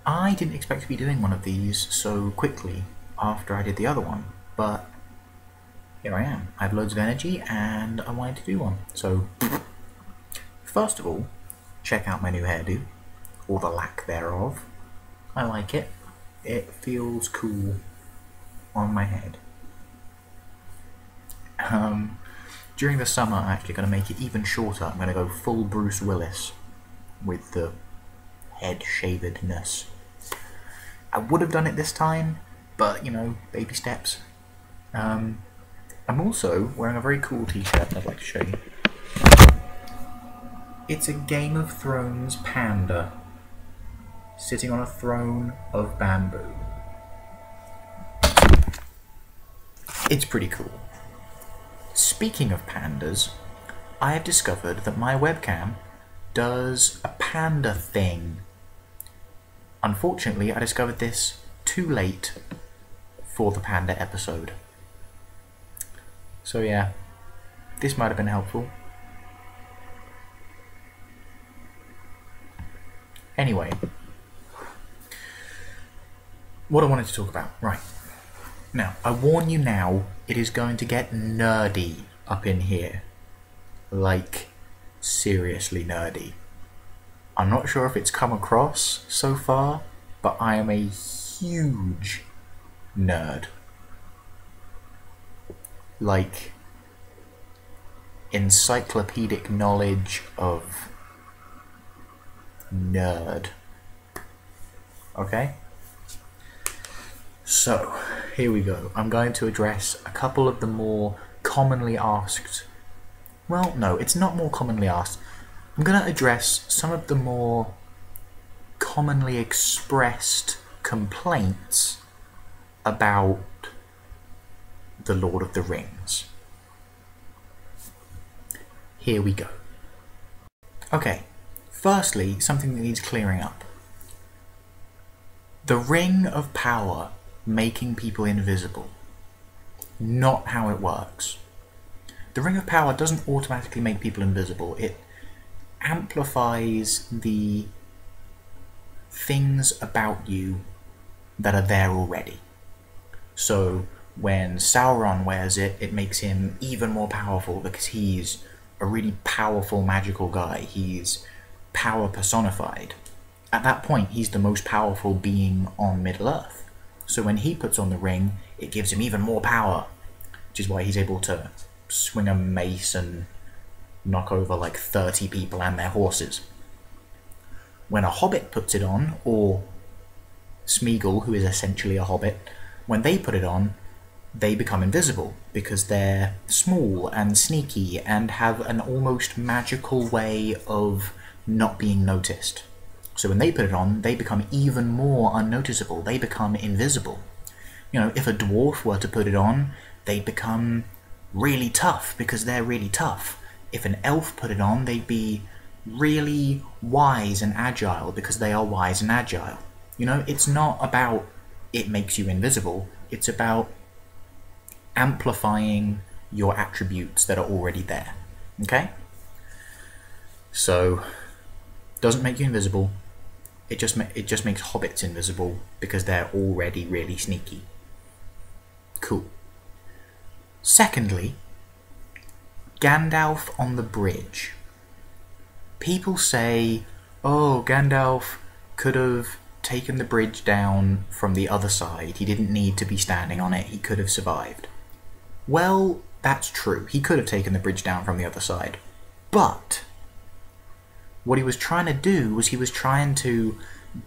I didn't expect to be doing one of these so quickly after I did the other one, but here I am. I have loads of energy and I wanted to do one. So, first of all, check out my new hairdo, or the lack thereof. I like it. It feels cool on my head. During the summer, I'm actually going to make it even shorter. I'm going to go full Bruce Willis with the head shavedness. I would have done it this time, but, you know, baby steps. I'm also wearing a very cool t-shirt I'd like to show you. It's a Game of Thrones panda sitting on a throne of bamboo. It's pretty cool. Speaking of pandas, I have discovered that my webcam does a panda thing. Unfortunately, I discovered this too late for the panda episode. So yeah, this might have been helpful. Anyway, what I wanted to talk about. Right. Now, I warn you now, it is going to get nerdy up in here. Like, seriously nerdy. I'm not sure if it's come across so far, but I am a huge nerd. Like, encyclopedic knowledge of nerd. Okay? So, here we go. I'm going to address a couple of the more commonly asked... Well, no, it's not more commonly asked. I'm going to address some of the more commonly expressed complaints about The Lord of the Rings. Here we go. Okay, firstly, something that needs clearing up. The Ring of Power making people invisible. Not how it works. The Ring of Power doesn't automatically make people invisible. It amplifies the things about you that are there already. So when Sauron wears it, it makes him even more powerful because he's a really powerful magical guy. He's power personified. At that point, he's the most powerful being on Middle-earth. So when he puts on the ring, it gives him even more power, which is why he's able to swing a mace and knock over like 30 people and their horses. When a hobbit puts it on, or Smeagol, who is essentially a hobbit, when they put it on, they become invisible because they're small and sneaky and have an almost magical way of not being noticed. So when they put it on, they become even more unnoticeable. They become invisible. You know, if a dwarf were to put it on, they'd become really tough because they're really tough. If an elf put it on, they'd be really wise and agile because they are wise and agile. You know, it's not about it makes you invisible. It's about amplifying your attributes that are already there. Okay? So, doesn't make you invisible. It just makes hobbits invisible because they're already really sneaky. Cool. Secondly, Gandalf on the bridge. People say, oh, Gandalf could have taken the bridge down from the other side. He didn't need to be standing on it. He could have survived. Well, that's true. He could have taken the bridge down from the other side. But what he was trying to do was he was trying to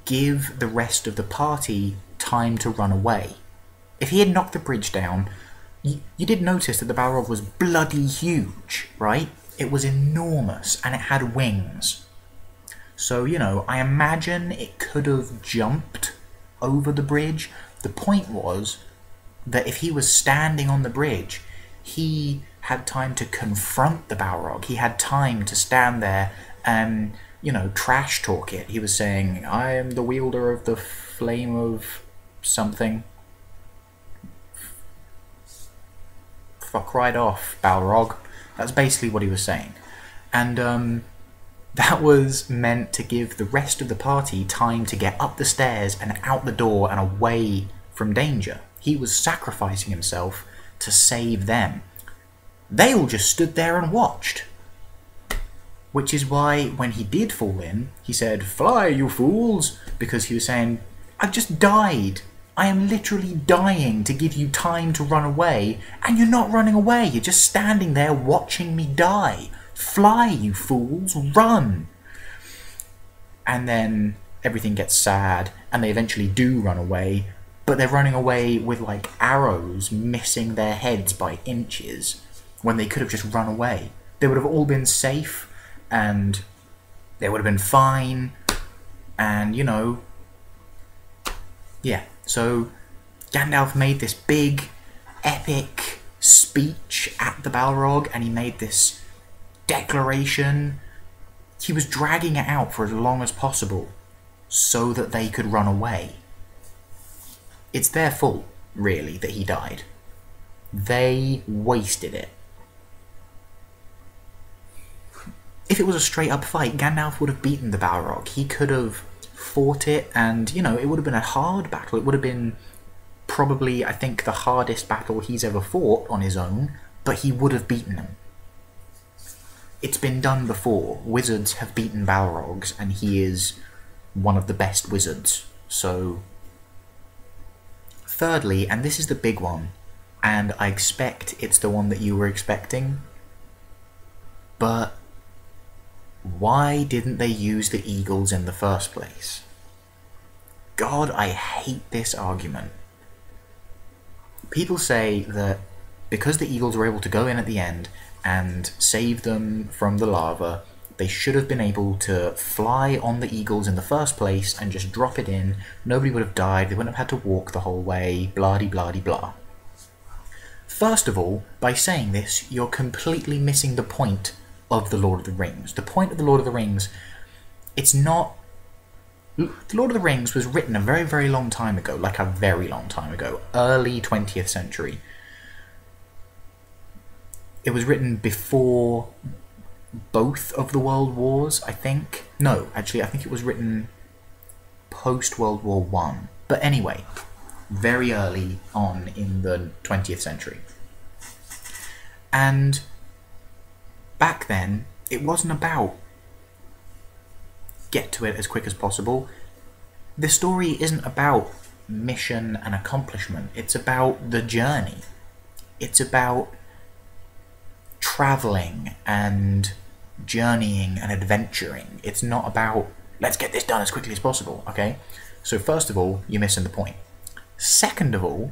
give the rest of the party time to run away. If he had knocked the bridge down, you did notice that the Balrog was bloody huge, right? It was enormous, and it had wings. So, you know, I imagine it could have jumped over the bridge. The point was that if he was standing on the bridge, he had time to confront the Balrog. He had time to stand there and, you know, trash talk it. He was saying, I am the wielder of the flame of something. Fuck right off, Balrog. That's basically what he was saying. And That was meant to give the rest of the party time to get up the stairs and out the door and away from danger. He was sacrificing himself to save them. They all just stood there and watched. Which is why, when he did fall in, he said, "Fly, you fools!" Because he was saying, "I've just died. I am literally dying to give you time to run away, and you're not running away. You're just standing there watching me die. Fly, you fools! Run!" And then everything gets sad, and they eventually do run away, but they're running away with, like, arrows missing their heads by inches, when they could have just run away. They would have all been safe, and they would have been fine, and, you know, yeah. So Gandalf made this big, epic speech at the Balrog, and he made this declaration. He was dragging it out for as long as possible so that they could run away. It's their fault, really, that he died. They wasted it. If it was a straight-up fight, Gandalf would have beaten the Balrog. He could have fought it, and, you know, it would have been a hard battle. It would have been probably, I think, the hardest battle he's ever fought on his own, but he would have beaten him. It's been done before. Wizards have beaten Balrogs, and he is one of the best wizards. So, thirdly, and this is the big one, and I expect it's the one that you were expecting, but why didn't they use the eagles in the first place? God, I hate this argument. People say that because the eagles were able to go in at the end and save them from the lava, they should have been able to fly on the eagles in the first place and just drop it in. Nobody would have died, they wouldn't have had to walk the whole way, blah-de-blah-de-blah. First of all, by saying this, you're completely missing the point of the Lord of the Rings. The point of the Lord of the Rings, it's not... The Lord of the Rings was written a very, very long time ago, like a very long time ago, early 20th century. It was written before both of the World Wars, I think. No, actually, I think it was written post-World War One. But anyway, very early on in the 20th century. And back then, it wasn't about get to it as quick as possible. The story isn't about mission and accomplishment. It's about the journey. It's about travelling and journeying and adventuring. It's not about, let's get this done as quickly as possible, okay? So first of all, you're missing the point. Second of all,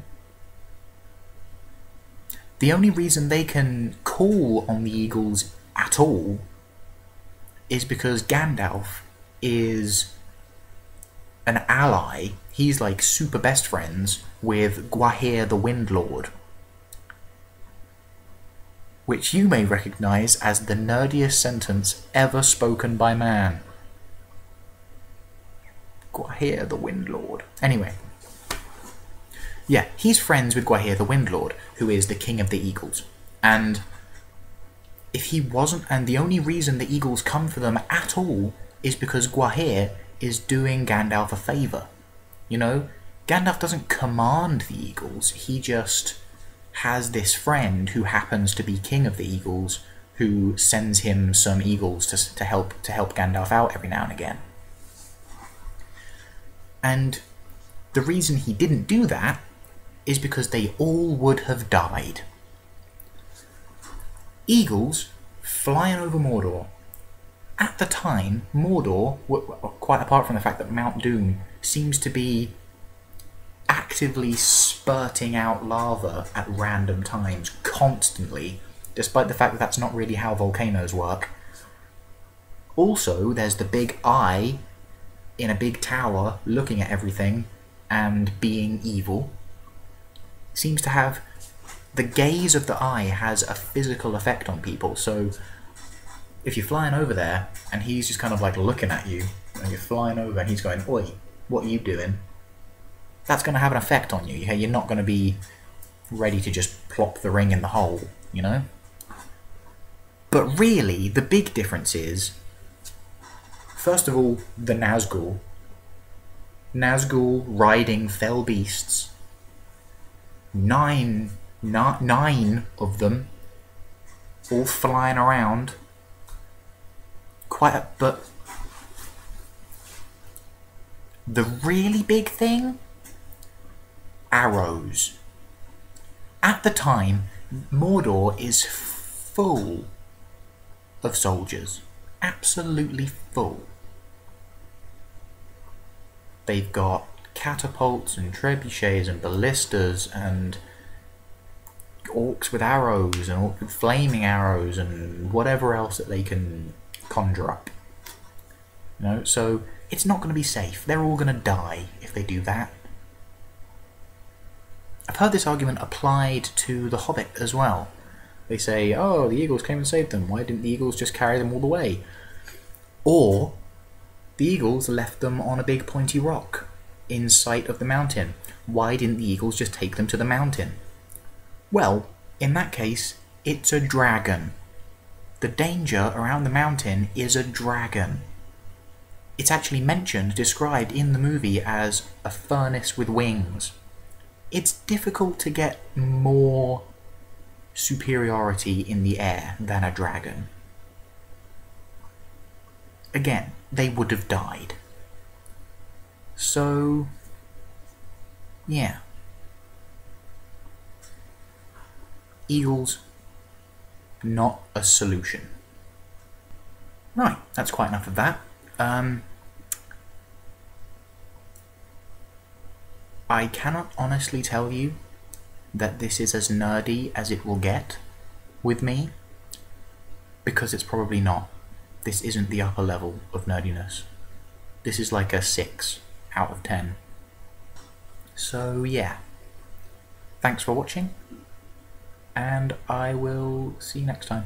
the only reason they can call on the eagles at all is because Gandalf is an ally. He's like super best friends with Gwahir the Windlord, which you may recognise as the nerdiest sentence ever spoken by man. Gwahir the Windlord. Anyway. Yeah, he's friends with Gwahir the Windlord, who is the king of the eagles. And if he wasn't, and the only reason the eagles come for them at all is because Gwahir is doing Gandalf a favour. You know, Gandalf doesn't command the eagles, he just has this friend who happens to be king of the eagles, who sends him some eagles to help Gandalf out every now and again. And the reason he didn't do that is because they all would have died. Eagles flying over Mordor. At the time, Mordor, quite apart from the fact that Mount Doom seems to be actively spurting out lava at random times, constantly, despite the fact that that's not really how volcanoes work. Also, there's the big eye in a big tower looking at everything and being evil. Seems to have... the gaze of the eye has a physical effect on people, so if you're flying over there and he's just kind of like looking at you, and you're flying over and he's going, "Oi, what are you doing?" That's going to have an effect on you. You're not going to be ready to just plop the ring in the hole, you know? But really, the big difference is First of all, the Nazgul. Nazgul riding fell beasts. Nine of them, all flying around. But the really big thing? Arrows. At the time, Mordor is full of soldiers. Absolutely full. They've got catapults and trebuchets and ballistas and orcs with arrows and orcs with flaming arrows and whatever else that they can conjure up. You know, so it's not going to be safe. They're all going to die if they do that. I've heard this argument applied to The Hobbit as well. They say, oh, the eagles came and saved them. Why didn't the eagles just carry them all the way? Or the eagles left them on a big pointy rock in sight of the mountain. Why didn't the eagles just take them to the mountain? Well, in that case, it's a dragon. The danger around the mountain is a dragon. It's actually mentioned, described in the movie as a furnace with wings. It's difficult to get more superiority in the air than a dragon. Again, they would have died. So, yeah. Eagles, not a solution. Right, that's quite enough of that. I cannot honestly tell you that this is as nerdy as it will get with me, because it's probably not. This isn't the upper level of nerdiness. This is like a 6 out of 10. So yeah, thanks for watching, and I will see you next time.